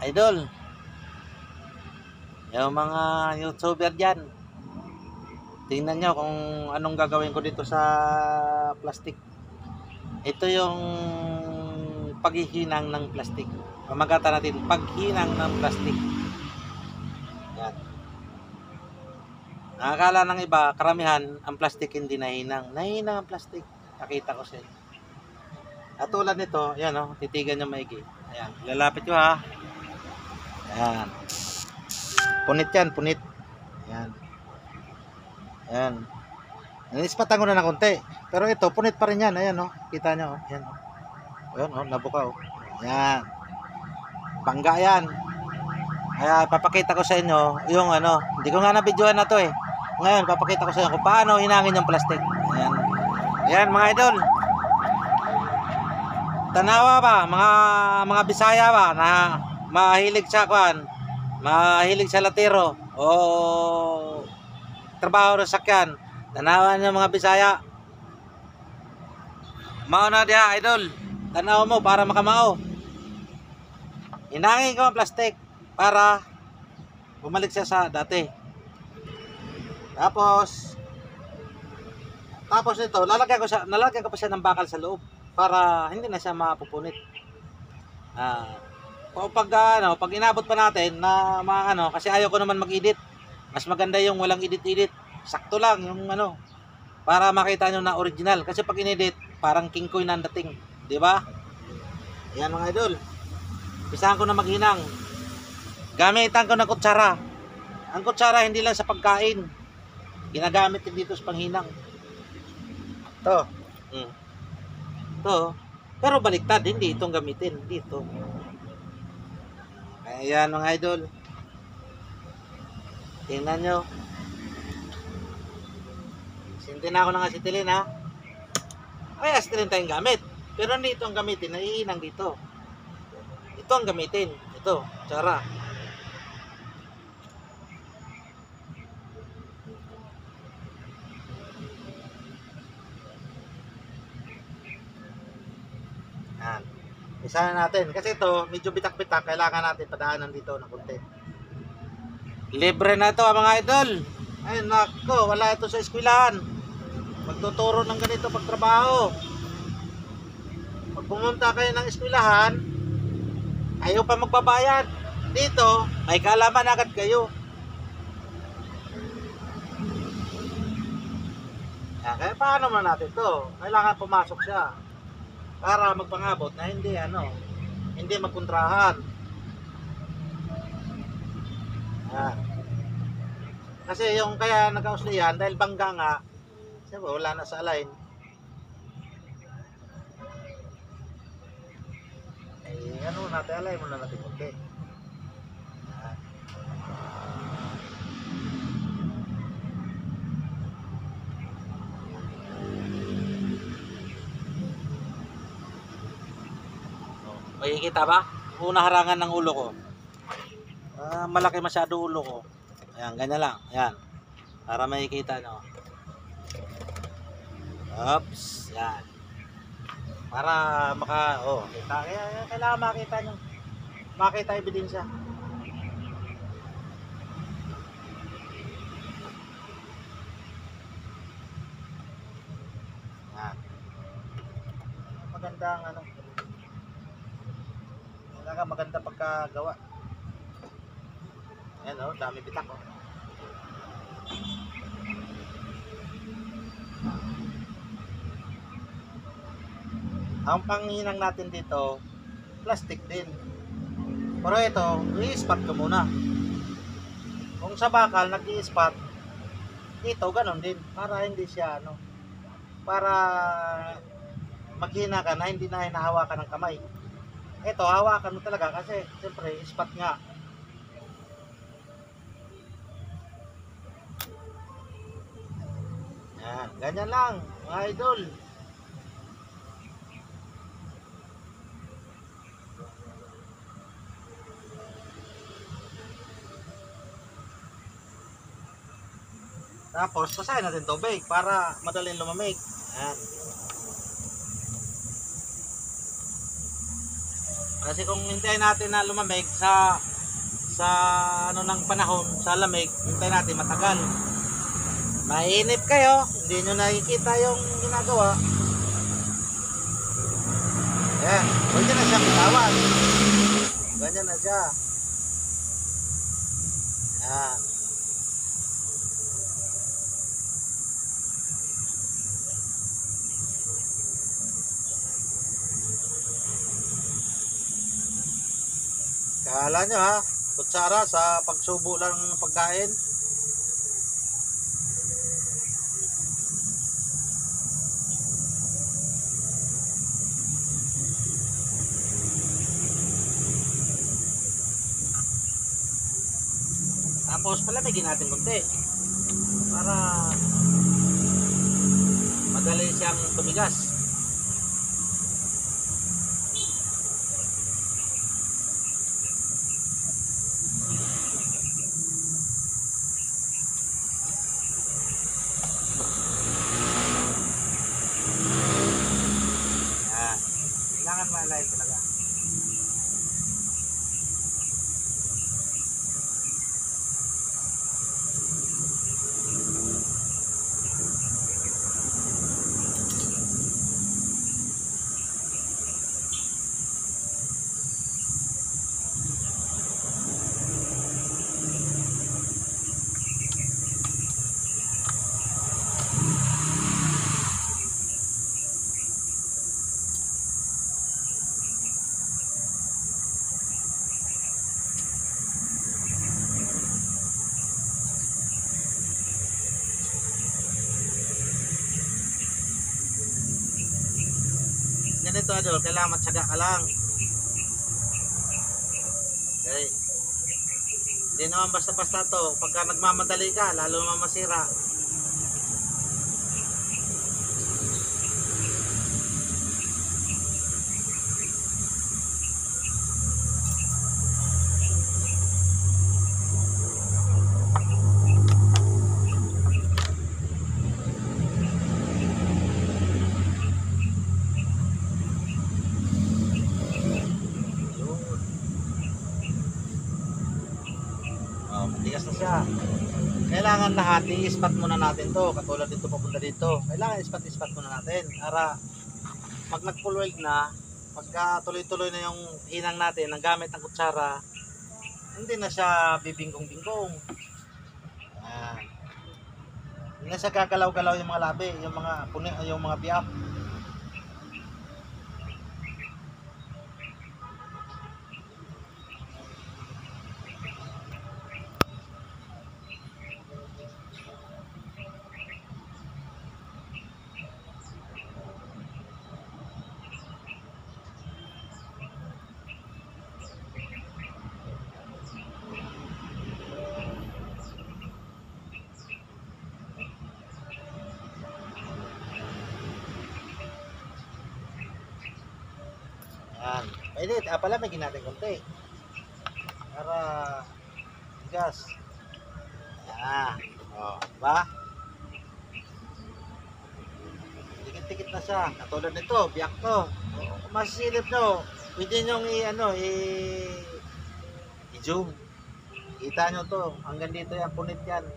Idol, yung mga YouTuber dyan, tingnan nyo kung anong gagawin ko dito sa plastic. Ito yung paghihinang ng plastic. Pamagatan natin, paghinang ng plastic. Yan. Nakakala ng iba, karamihan, ang plastic hindi nahinang. Nahinang ang plastic. Nakita ko sa inyo. At tulad nito, yan o, titigan nyo maigi. Ayan, lalapit ko ha. Ayan. Punit yan, punit. Ayan. Ayan. Nanispatan ko na ng konti. Pero ito, punit pa rin yan. Ayan o, kita nyo o. Ayan o. Ayan o, nabuka o. Ayan. Bangga yan. Kaya papakita ko sa inyo yung ano, hindi ko nga na-videoan na to eh. Ngayon, papakita ko sa inyo kung paano hinangin yung plastic. Ayan. Ayan mga idol. Tanawa ba, mga Bisaya ba na mahilig sa kwan, mahilig sa latero o trabaho ng sakyan. Tanawa niyo mga Bisaya. Mao na diha idol. Tanawa mo para makamao. Hinangin ko ang plastic para bumalik siya sa dati. Tapos ito, lalagyan ko pa siya ng bakal sa loob para hindi na siya mapupunit. Pag inabot pa natin na kasi ayaw ko naman mag-edit. Mas maganda yung walang edit-edit. Sakto lang yung para makita nyo na original. Kasi pag inedit, parang King Koy na ang dating, di ba? Ayan mga idol. Pisahan ko na maghinang. Gamitan ko ng kutsara. Ang kutsara hindi lang sa pagkain. Ginagamit din dito sa panghinang. Ito. Ito. Pero baliktad, hindi itong gamitin dito. Ayan mga idol. Tingnan nyo. Sinti na ako ng asitilin ha. Ay, asitilin tayong gamit. Pero hindi ito ang gamitin. Naiinang dito. Ito ang gamitin. Ito. Tsara. Yan. Isa na natin. Kasi ito, medyo bitak-bitak. Kailangan natin padaanan dito ng konti. Libre na ito mga idol. Ay nako, wala ito sa eskwelahan. Magtuturo ng ganito pagtrabaho. Pag pumunta kayo ng eskwelahan, ayaw pa magbabayad. Dito, may kaalaman agad kayo. Yan, kaya paano man natin to? Kailangan pumasok siya para magpangabot na hindi magkontrahan. Yan. Kasi yung kaya nagkauslihan dahil bangga nga, siyempre wala na sa align. Natin align muna natin konti. Yan. Makikita ba? Una harangan ng ulo ko. Malaki masyado ulo ko. Ayan, ganyan lang. Ayan. Para makikita nyo. Oops. Yan. Para kita. Kaya kailangan makita nyo. Makita ebidensya. Yan. Magandang maganda pagkagawa. Ayan dami bitak Ang panghinang natin dito, plastic din. Pero ito, i-spot ko muna. Kung sa bakal nag-i-spot, dito ganun din para hindi siya para maghina ka na hindi na hinahawakan ng kamay. Ito, hawakan mo talaga kasi siyempre spot nga. Yan, ganyan lang mga idol. Tapos basahin natin tubig para madaling lumamig. Yan. Kasi kung hintayin natin na lumamig sa ano ng panahon, sa lamig, hintayin natin matagal. Mainip kayo, hindi nyo nakikita yung ginagawa. Ayan, pwede na siyang bitawan. Ganyan na siya. Ayan. Kala nyo ha, kutsara sa pagsubo lang ng pagkain. Tapos palamigin natin konti para madali siyang tumigas. Yan. Kailangan malay talaga. Ganito idol, kailangan matyaga ka lang. Okay. Hindi naman basta-basta to. Pagka nagmamadali ka, lalo naman masira. Matigas na siya. Kailangan lahat i-spot muna natin to. Katulad dito papunta dito. Kailangan i-spot muna natin para pag nag-full weld na, pagka tuloy-tuloy na yung hinang natin ng gamit ng kutsara, hindi na siya bibingkong-bingkong. Hindi na siya gagalaw-galaw yung mga labi, yung mga puni, yung mga biyak. Yan. Pwede, palamigin natin konti. Para gas. Yan. O, diba? Tikit-tikit na siya. Katulad nito, biyak to. Kung masilip nyo, pwede nyo i-zoom. Kita nyo to. Hanggang dito yan, punit yan.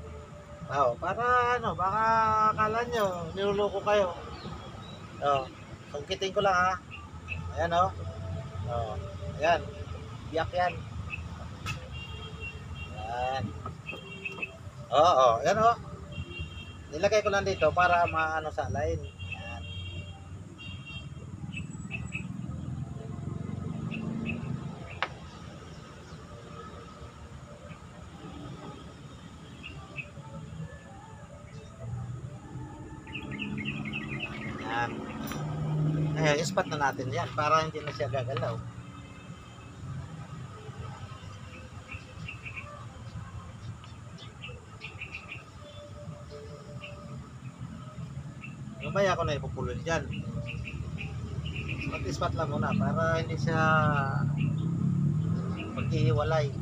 O, para ano, baka akala nyo, niluloko kayo. O, sungkitin ko lang ha. Ayan o. Oh, ayan. Biyak yan. Ayan. Oo, ayan o. Nilagay ko lang dito para maano sa line. Ayan. Ayan. I-spot na natin yan para hindi na siya gagalaw. Mamaya ako na ipupulol dyan. Spot lang muna para hindi siya maghihiwalay.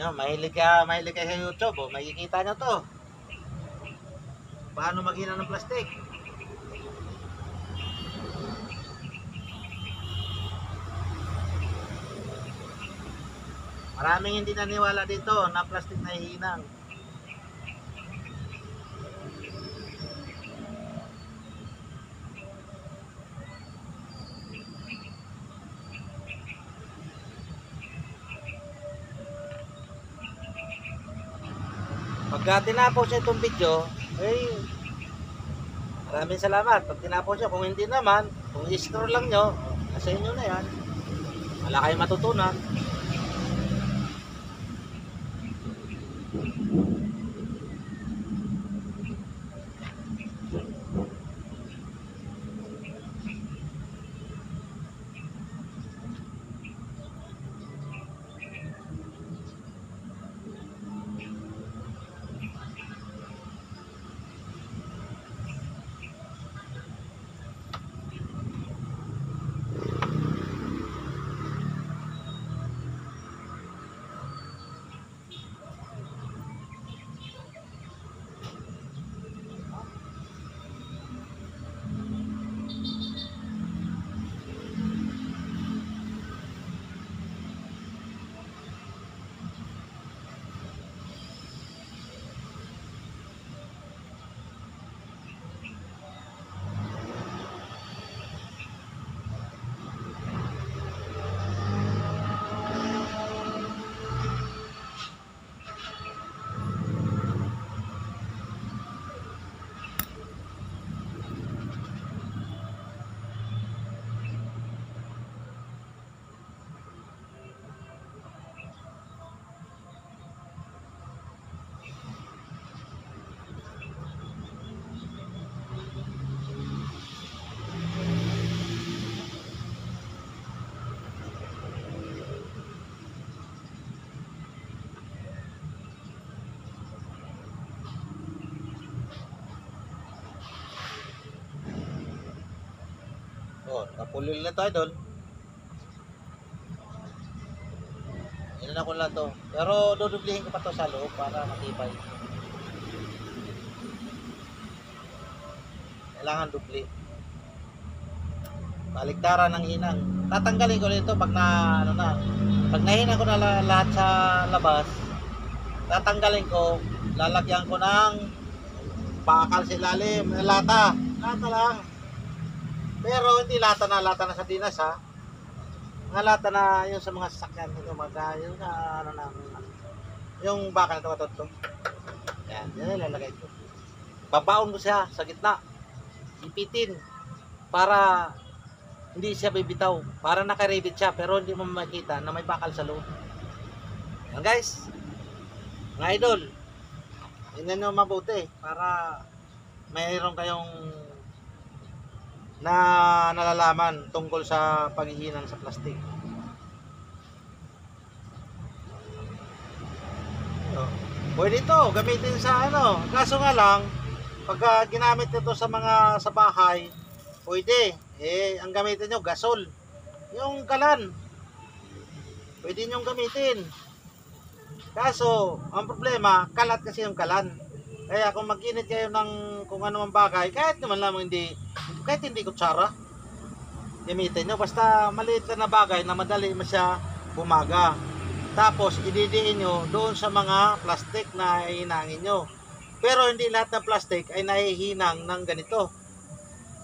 Ano, mahilig ka sa YouTube, oh. Makikita nyo to. Paano maghina ng plastic? Maraming hindi naniwala dito na plastic na hihinang. Pagka tinapos nyo itong video, maraming salamat. Pag tinapos nyo, kung hindi naman, kung i-scroll lang nyo, nasa inyo na yan. Wala kayong matutunan. Oh, napulil na tayo doon. Ilan ako lang to. Pero dudublihin ko pa to sa loob para matibay. Kailangan dubli. Baliktaran ng hinang. Tatanggalin ko nito pag pag nahinang ko na lahat sa labas. Tatanggalin ko, lalagyan ko ng bakal sa ilalim, lata. Lata lang. Pero hindi lata na sa dinas ha. Mga lata na yung sa mga sasakyan, yung na yung bakal na ito. Yan, yan ilalagay ko. Babaon ko siya sa gitna. Ipitin para hindi siya bibitaw. Para nakaribit siya pero hindi mo makita na may bakal sa loob. Yan guys. Mga idol. Tingnan nyo mabuti para mayroon kayong nalalaman tungkol sa paghihinang sa plastic. Pwede ito gamitin sa kaso nga lang pagka ginamit ito sa sa bahay, pwede ang gamitin nyo gasol, yung kalan pwede nyo gamitin, kaso ang problema kalat kasi yung kalan. Kaya kung mag-init kayo ng kung ano man bagay, kahit naman lamang kahit hindi kutsara, gamitin nyo. Basta maliit lang na bagay na madali mo siya bumaga. Tapos, ididiin nyo doon sa mga plastic na hihinangin nyo. Pero hindi lahat ng plastic ay nahihinang ng ganito.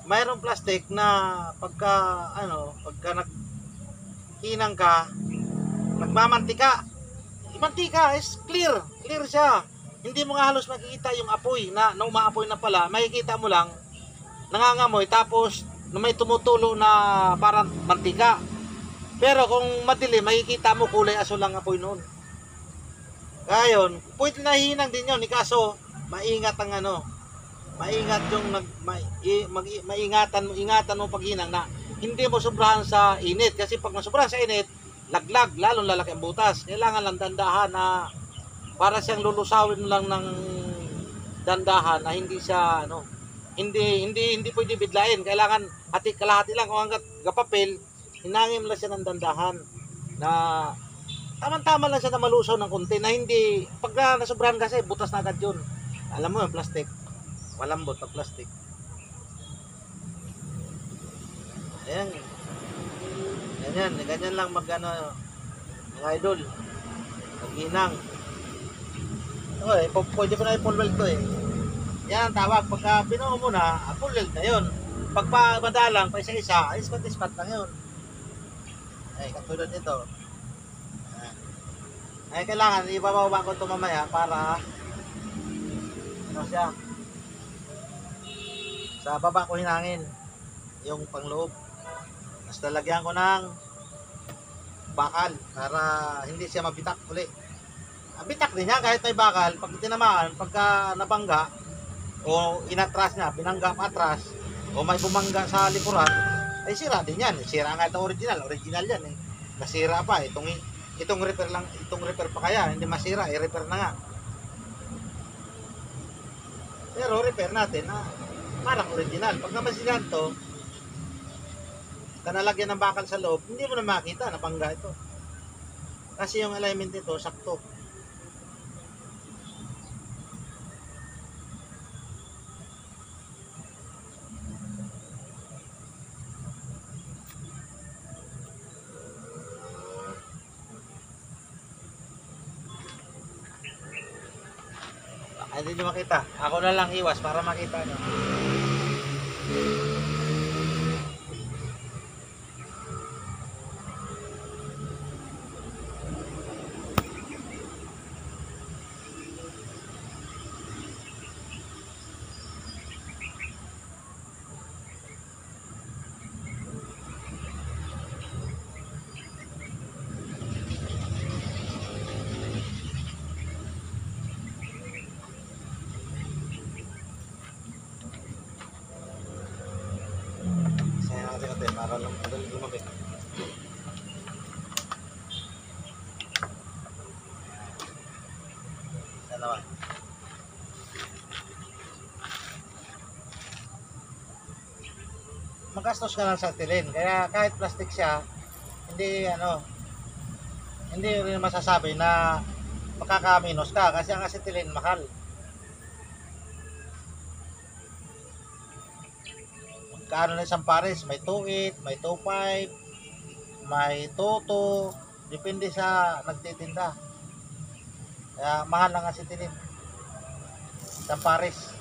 Mayroong plastic na pagka naghinang ka, nagmamantika. Mantika is clear siya. Hindi mo nga halos makikita yung apoy na umaapoy na pala. Makikita mo lang nangangamoy tapos may tumutulo na parang mantika. Pero kung madilim, makikita mo kulay asul lang apoy noon. Kaya yun, pwede na hinang din yun. Kaso, maingat ang maingat yung ingatan mo paghinang na hindi mo sobrahan sa init. Kasi pag masobrahan sa init, laglag, lalong lalaki ang butas. Kailangan lang dandahan na para siyang lulusawin lang ng dandahan na hindi siya hindi pwede bidlain. Kailangan kalahati lang kung hanggat kapapel, hinangin mo lang siya ng dandahan na Tama-tama lang siya na malusaw ng konti na hindi, pagka nasobrahan kasi, butas na agad yun. Alam mo yung plastic, malambot na plastic. Ayan. Ganyan lang mag ano, mga idol. Mag-inang. Okay, pwede ko na i-full weld to eh. Yan ang tawag. Pagka binuo mo na, full weld na yun. Pagpa madalang, pa isa-isa, ispat-ispat lang yun. Ay, katulad nito. Ay, kailangan, ibababa ko ito mamaya para ano siya. Sa baba ko hinangin yung pangloob. Tapos lalagyan ko ng bakal para hindi siya mabitak uli. Bitak din yan kahit may bakal. Pag tinamaan, pagka nabangga o inatras niya, binangga pa atras o may bumangga sa likuran, ay sira din yan. Sira nga ito original yan eh. Nasira pa itong repair lang, itong repair pa kaya hindi masira, i-repair na nga. Pero repair natin na parang original. Pag namasigan to, kanalagyan ng bakal sa loob, hindi mo na makita na bangga ito. Kasi yung alignment nito sakto. Ay, hindi nyo makita. Ako na lang iwas para makita nyo. Para lang madali lumabit. Dalawa. Magastos ka lang sa tilin. Kaya kahit plastic siya, hindi rin masasabi na makakaminos ka kasi ang acetylen mahal. Magkano na isang pares? May 2.8, may 2.5, may 2.2, depende sa nagtitinda. Kaya mahal ang acetylen. Isang pares.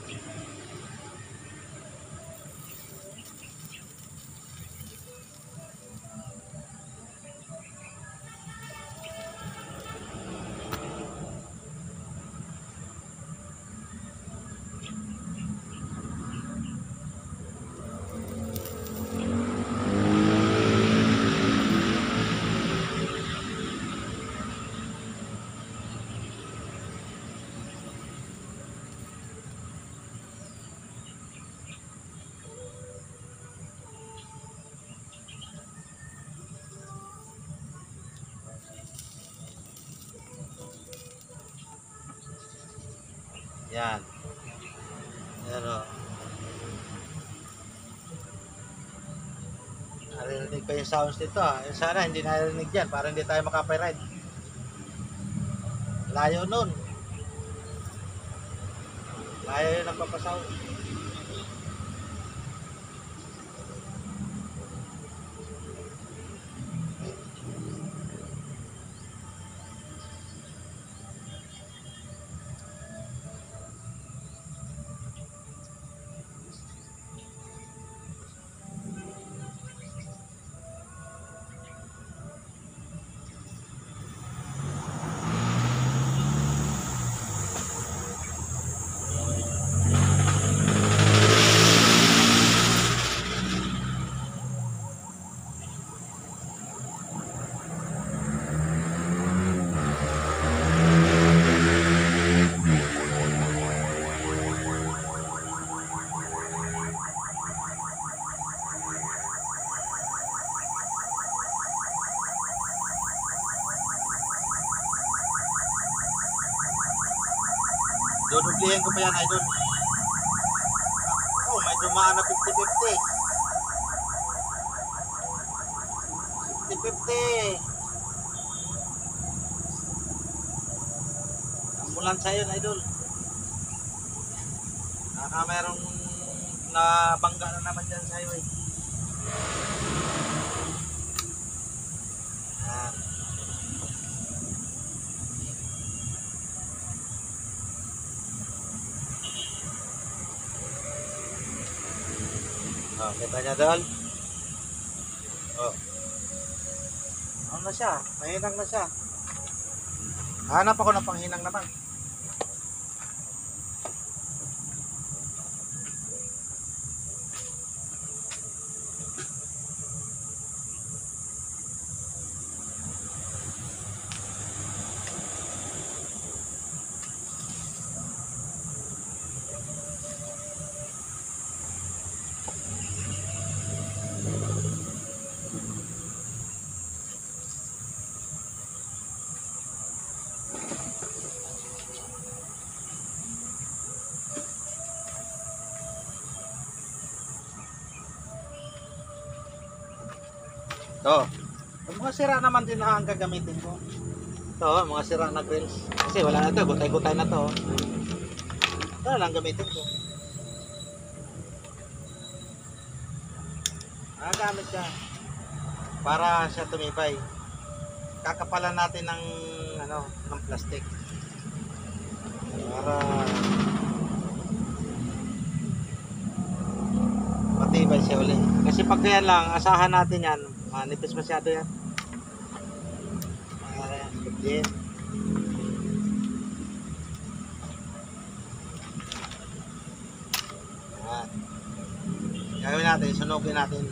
Yan. Pero narinig pa yung sounds nito sana hindi narinig dyan para hindi tayo makapiright. Layo nun. Layo yun ang papasound. Dudublihin ko pa yan, idol. Oh, may dumaan na 50-50. 50-50. Ulan sa yun, idol. Merong nabangga na naman dyan sa highway. Yan. Oh, kita niya doon. Oh. Ano na siya? Mahinang na siya. Hanap ako ng panghinang naman. Ito. Mga sira naman din ang gagamitin ko. Ito, mga sira na grills. Kasi wala na ito, gutay-gutay na to. Ito lang gamitin ko. Gamit siya. Para siya tumibay. Kakapalan natin ng ng plastic. Para matibay siya ulit. Kasi pag yan lang, asahan natin yan. Manipis masyado yan. Yan. Gagawin natin, sunugin natin.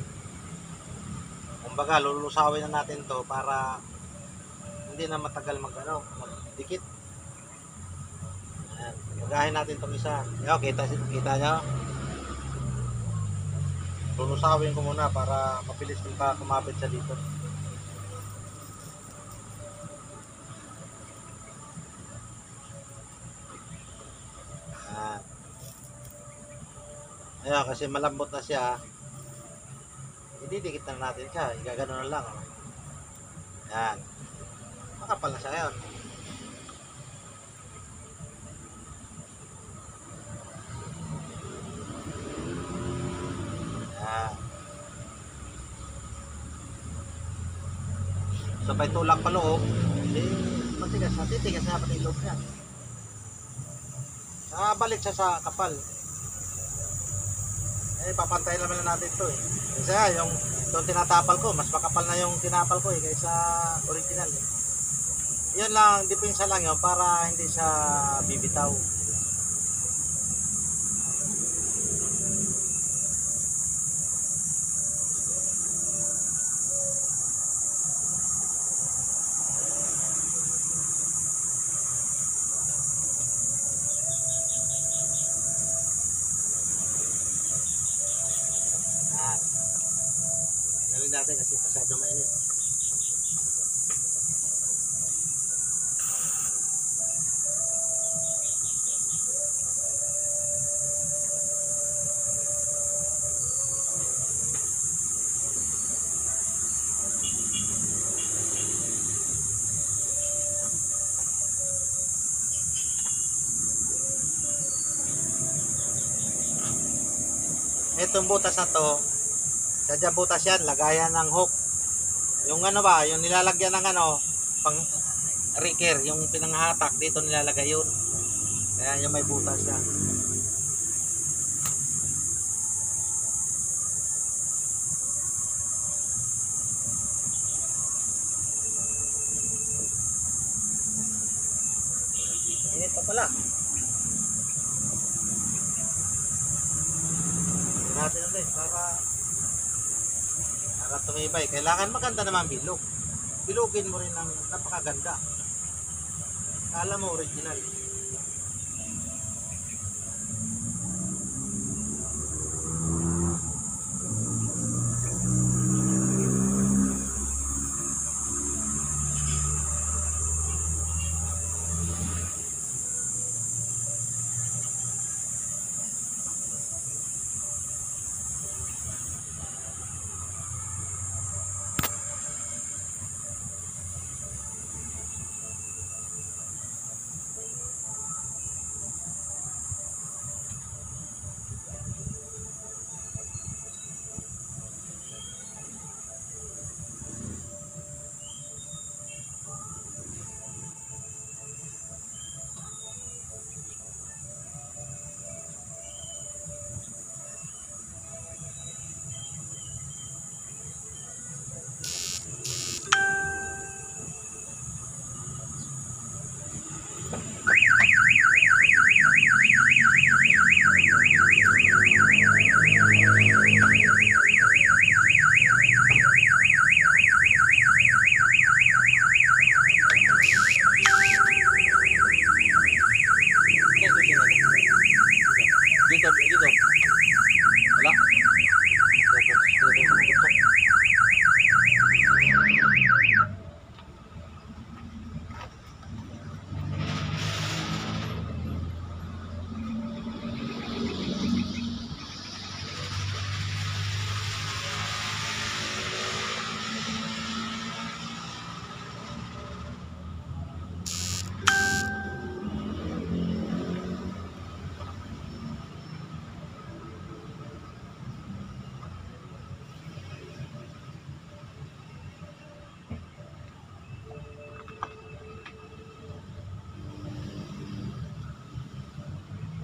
Kumbaga, lulusawin na natin to para hindi na matagal magdikit. Ayan. Gagahin natin itong isa. Yo, kita nyo? Lulusawin ko muna para mabilis din pa kumapit sa dito. Ayan, kasi malambot na siya. Ididikit na natin siya. Igagano na lang. Ayan. Makapal na siya ngayon. Ayan. Sabay tulak pa loob. Matigas na. Titigas na pati loob niya. Balik siya sa kapal. Papantay naman na natin ito eh. Kasi yung tinatapal ko, mas makapal na yung tinapal ko eh kaysa original eh. Yan lang, depensa lang yun para hindi siya bibitaw. Gawin natin kasi masyado mainit. Itong butas na to, sadya butas yan, lagayan ng hook. Yung yung nilalagyan ng pang riker, yung pinanghatak dito nilalagay yun. Kaya yung may butas yan. Init pa pala. Natin ulit para tumibay. Kailangan maganda naman bilog. Bilugin mo rin ng napakaganda. Kala mo original.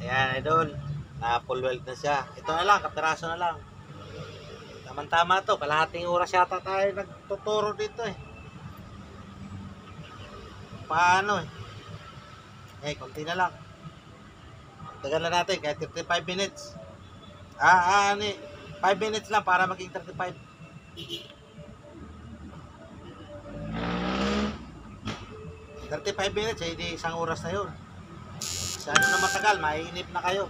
Ayan, idol. Na full weld na siya. Ito na lang, kapiraso na lang. Tama-tama to. Kalahating oras yata tayo nagtuturo dito eh. Paano eh. Konti na lang. Tagal na natin, kahit 35 minutes. 5 minutes lang para maging 35. minutes, di isang oras na yun. Masyado na matagal, maiinip na kayo.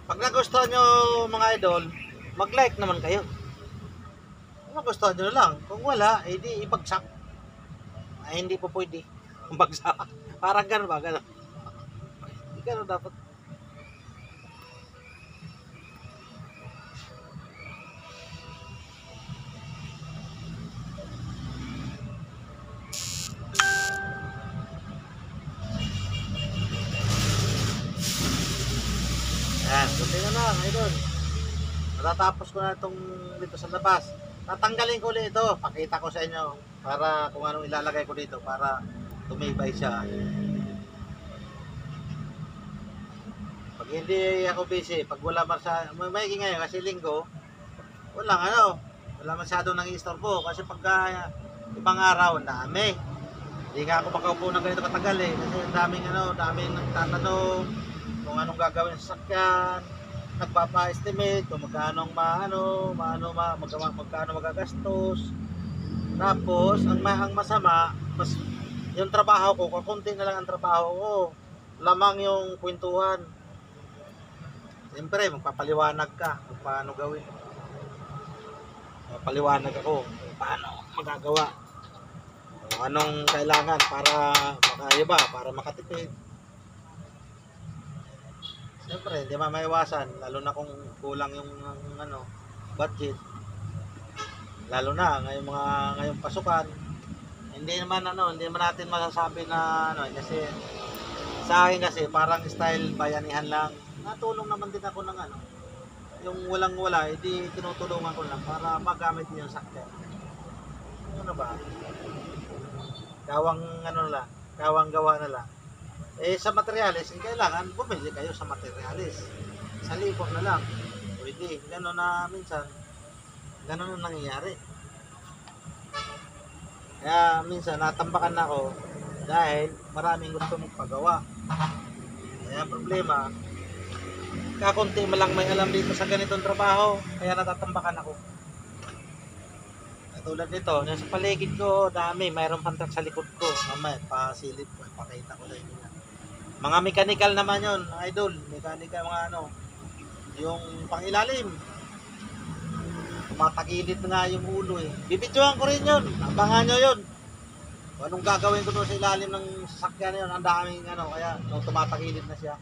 Pag nagustuhan nyo mga idol, mag-like naman kayo. Kung nagustuhan nyo lang. Kung wala, di ibagsak. Ay, hindi po pwede. Bagsak. Parang gano'n ba? Gano'n. Gano'n dapat. Ayan, buti na lang, idol. Matatapos ko na itong dito sa labas. Tatanggalin ko ulit ito. Pakita ko sa inyo para kung anong ilalagay ko dito para tumibay siya. Pag hindi ako busy, pag wala may ngayon kasi linggo, wala masyadong nang-istorbo kasi pagka ibang araw, dami. Hindi nga ako makaupo ng ganito katagal eh kasi daming nagtatanong kung anong gagawin sa sakyan, nagpapa-estimate kung magkano magagastos. Tapos ang masama, yung trabaho ko, konti na lang ang trabaho ko, lamang yung kwentuhan. Siyempre magpapaliwanag ka kung paano gawin. Paliwanag ako kung paano magagawa, kung anong kailangan para makatipid. Siyempre, hindi maiwasan, lalo na kung kulang yung budget. Lalo na ngayong pasukan. Hindi naman natin masasabi na kasi sa akin kasi parang style bayanihan lang. Natulong naman din ako ng yung walang-wala, tinutulungan ko lang para magamit niyo yung sakyan. Ano ba? Gawang gawa na lang. Sa materialis, kailangan bumili kayo sa materialis. Sa libog na lang. Pwede. Gano'n na minsan. Gano'n na nangyayari. Kaya minsan natambakan ako dahil maraming gusto magpagawa. Kaya problema, kakunti malang may alam dito sa ganitong trabaho. Kaya natatambakan ako. Tulad nito, sa paligid ko, dami. Mayroon pang truck sa likod ko. Mamaya, pasilip ko. Pakita ko sa inyo. Mga mechanical naman yun, idol. Mechanical, yung pangilalim. Tumatagilid na nga yung ulo eh. Bibidyohan ko rin yun. Abangan nyo yun. Kung anong gagawin ko doon sa ilalim ng sasakyan na yun, ang daming kaya tumatagilid na siya.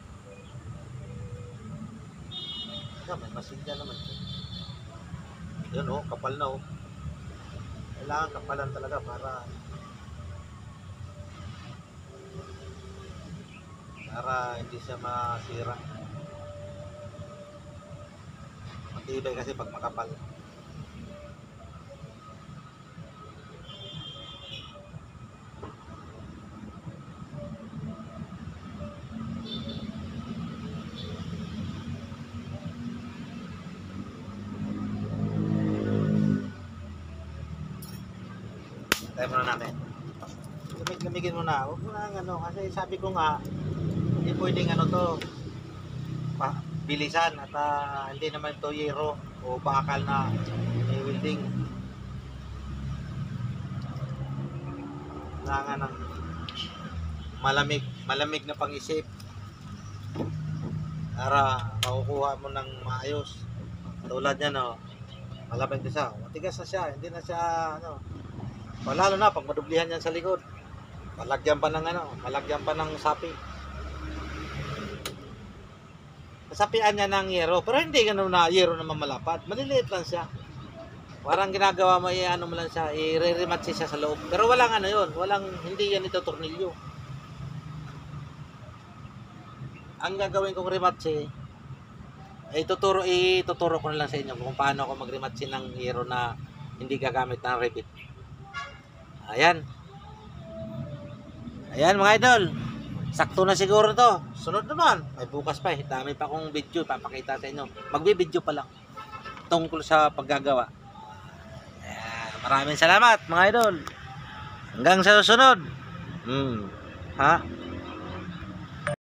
May masinja naman. Yun kapal na Kailangan kapalan talaga para hindi siya masira. Matibay kasi pag makapal. Tayo muna natin. Gamigin mo na. Huwag mo na kasi sabi ko nga hindi pwedeng bilisan at hindi naman ito yero o bakal na may welding. Kailangan ng malamig na pang-isip para makukuha mo ng maayos. Tulad yan malamig na siya, matigas na siya, hindi na siya lalo na pag madublihan yan sa likod, malagyan pa ng sapi. Kasapian niya ng yero, pero hindi ganun na yero naman malapad, maliliit lang siya. Parang ginagawa mo, ano mo lang siya, i-rematch siya sa loob. Pero walang ano yun, hindi yan ito tornilyo. Ang gagawin kong rematch ituturo ko na lang sa inyo kung paano ako mag-rematch ng hero na hindi gagamit ng rivet. Ayan. Ayan mga idol. Sakto na siguro to. Sunod naman. Ay bukas pa dami pa akong video papakita sa inyo. Magbi-video pa lang tungkol sa paggagawa. Ayan. Maraming salamat mga idol. Hanggang sa susunod. Ha?